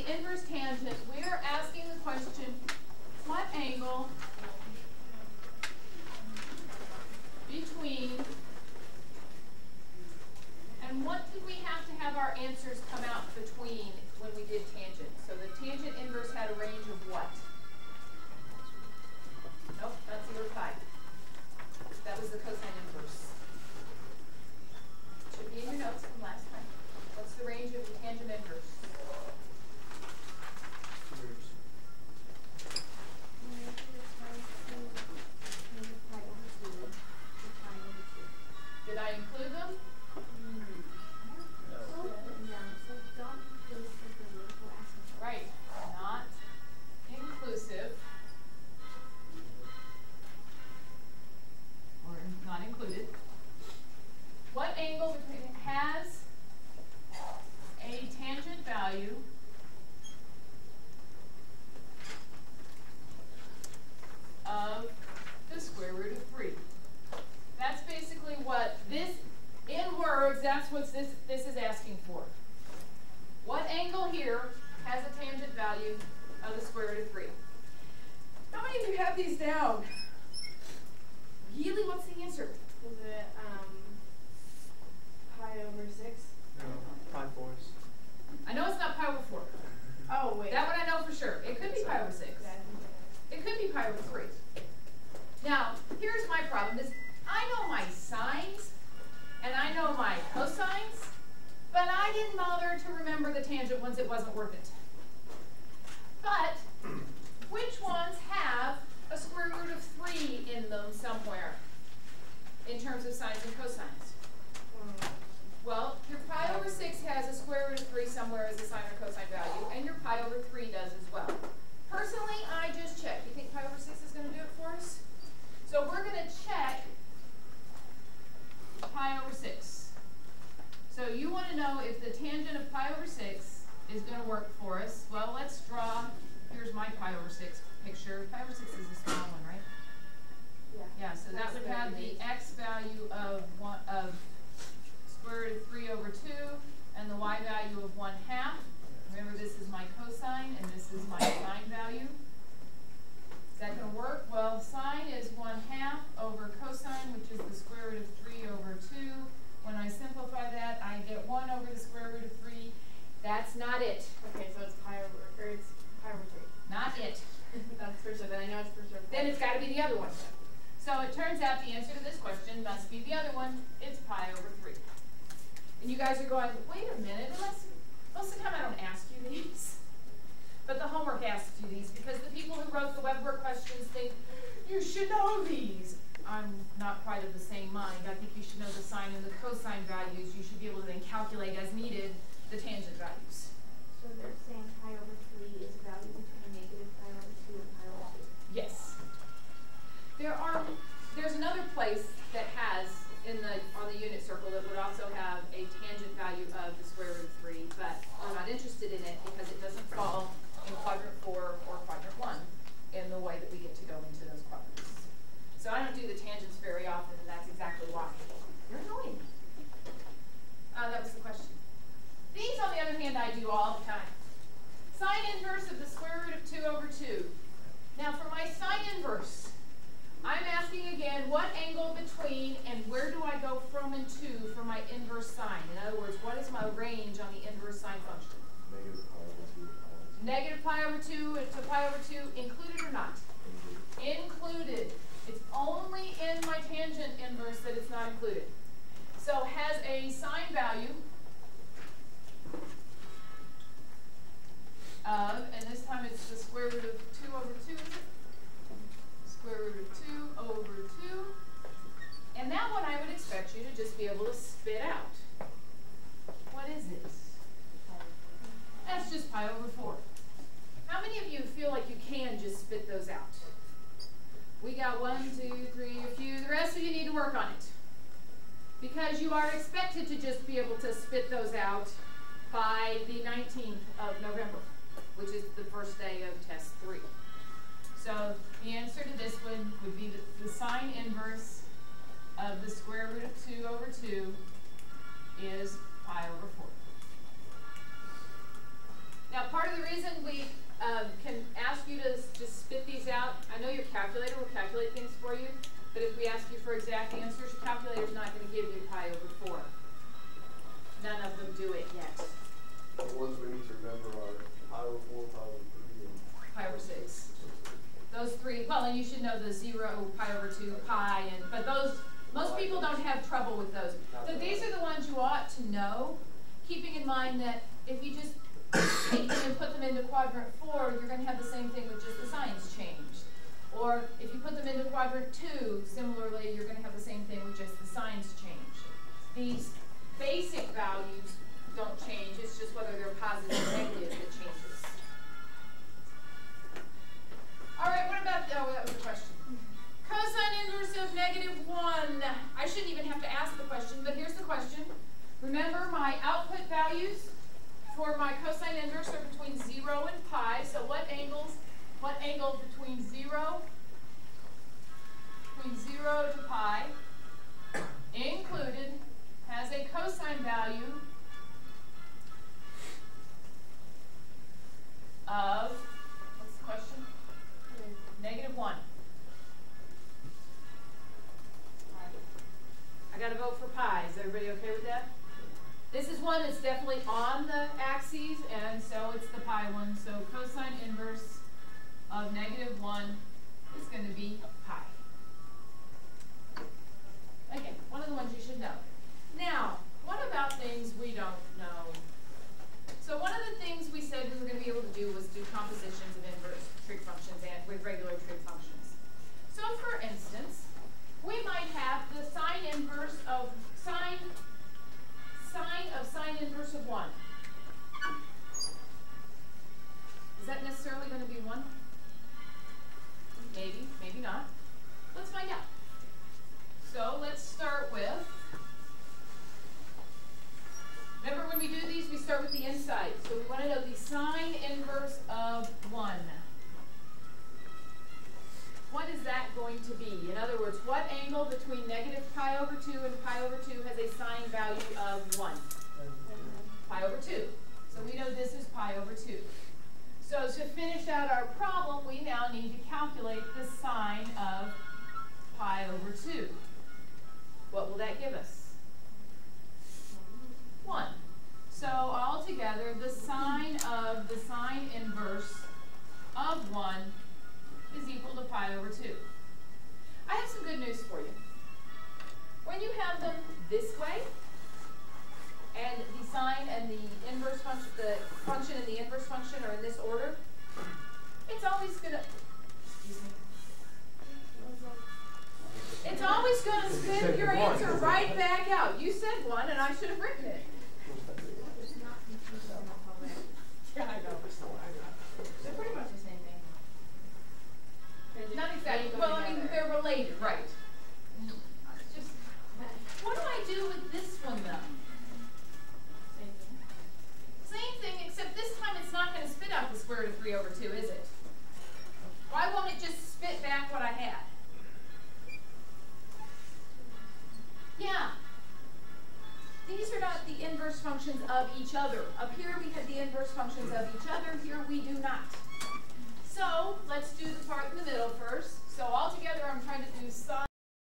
the inverse tangent, we are asking the question, what angle between, and what did we have our answers come out between when we did tangent? So the tangent inverse had a range of what? Nope, that's 0 to 5. That was the cosine inverse. Should be in your notes from last time. What's the range of the tangent inverse? Did I include them? Right, not inclusive. Or not included. What angle has a tangent value of the square root of 3? That's basically what this, in words, that's what this is asking for. What angle here has a tangent value of the square root of 3? How many of you have these down? Really, what's the answer? Is it pi over 6? No, pi 4s. I know it's not pi over 4. Oh, wait. That one I know for sure. It could be pi over 6. It could be pi over 3. Now, here's my problem is I know my sines and I know my cosines, but I didn't bother to remember the tangent ones. It wasn't worth it. But which ones have a square root of 3 in them somewhere in terms of sines and cosines? Well, your pi over 6 has a square root of 3 somewhere as a sine or cosine value, and your pi over 3 does as well. Personally, I just checked. You think pi over 6 is going to do it for us? So we're going to check pi over 6. So you want to know if the tangent of pi over 6 is going to work for us. Well, let's draw, here's my pi over 6 picture. Pi over 6 is a small one, right? Yeah, so that would have the x value of square root of 3 over 2 and the y value of 1/2. Remember, this is my cosine and this is my sine value. Is that going to work? Well, sine is 1/2 over cosine, which is the square root of 3 over 2. When I simplify that, I get 1 over the square root of 3. That's not it. Okay, so it's pi over 3. Not it. That's for sure. Then I know it's for sure. Then it's got to be the other one. So it turns out the answer to this question must be the other one. It's pi over 3. And you guys are going, wait a minute, most of the time I don't ask you these. But the homework asks you these because the people who wrote the web work questions think, you should know these. I'm not quite of the same mind. I think you should know the sine and the cosine values. You should be able to then calculate as needed the tangent values. So they're saying pi over 3 is a value between negative pi over 2 and pi over 2. Yes. There's another place that has on the unit circle that would also have a tangent value of the square root of 3, but we're not interested in it because it doesn't fall in quadrant 4 or quadrant 1 in the way that we get to go into those quadrants. So I don't do the tangents very often, and that's exactly why. You're annoying me. That was the question. These, on the other hand, I do all the time. Sine inverse of the square root of 2 over 2. Now for my sine inverse, I'm asking again, what angle between and where do I go from and to for my inverse sine? In other words, what is my range on the inverse sine function? Negative pi over 2 to pi over 2, included or not? Included. It's only in my tangent inverse that it's not included. So has a sine value of, and this time it's the square root of 2 over 2, square root of 2 over 2. And that one I would expect you to just be able to spit out. What is this? That's just pi over 4. How many of you feel like you can just spit those out? We got 1, 2, 3, a few. The rest of you need to work on it. Because you are expected to just be able to spit those out by the 19th of November, which is the first day of test 3. So the answer to this one would be the sine inverse of the square root of 2 over 2 is pi over 4. Now part of the reason we can ask you to just spit these out, I know your calculator will calculate things for you, but if we ask you for exact answers, your calculator's not going to give you pi over 4. None of them do it yet. The ones we need to remember are pi over 4, pi over 3, and Pi over 6. Those three, well, and you should know the 0, pi over 2, pi, but those, most people don't have trouble with those. So these are the ones you ought to know, keeping in mind that if you just take them and put them into quadrant 4, you're going to have the same thing with just the signs changed. Or if you put them into quadrant 2, similarly, you're going to have the same thing with just the signs changed. These basic values don't change, it's just whether they're positive or negative that changes. All right, what about, oh, that was a question. Cosine inverse of -1. I shouldn't even have to ask the question, but here's the question. Remember, my output values for my cosine inverse are between 0 and pi, so what angle between 0 to pi included has a cosine value of, what's the question? -1. I got to vote for pi. Is everybody okay with that? This is one that's definitely on the axes, and so it's the pi one. So cosine inverse of -1 is going to be pi. Again, one of the ones you should know. Now, what about things we don't know? So one of the things we said we were going to be able to do was do compositions of inverse trig functions and with regular trig functions. So for instance, we might have the sine inverse of sine inverse of 1. Is that necessarily going to be 1? Maybe, maybe not. Let's find out. So let's start with, remember when we do these, we start with the inside. So we want to know the sine inverse of 1. What is that going to be? In other words, what angle between -pi over 2 and pi over 2 has a sine value of 1? Pi over 2. So we know this is pi over 2. So to finish out our problem, we now need to calculate the sine of pi over 2. What will that give us? 1. So altogether, the sine of the sine inverse of 1 is equal to pi over 2. I have some good news for you. When you have them this way, and the sine and the inverse function, the function and the inverse function are in this order, it's always going to, excuse me, it's always going to spit your answer right back out. You said 1, and I should have written it. Yeah, I know. They're pretty much the same thing. Not exactly. Well, I mean, they're related, right? It's just, what do I do with this one, though? Same thing, except this time it's not going to spit out the square root of 3 over 2, is it? Why won't it just spit back what I had? Yeah. These are not the inverse functions of each other. Up here we have the inverse functions of each other. Here we do not.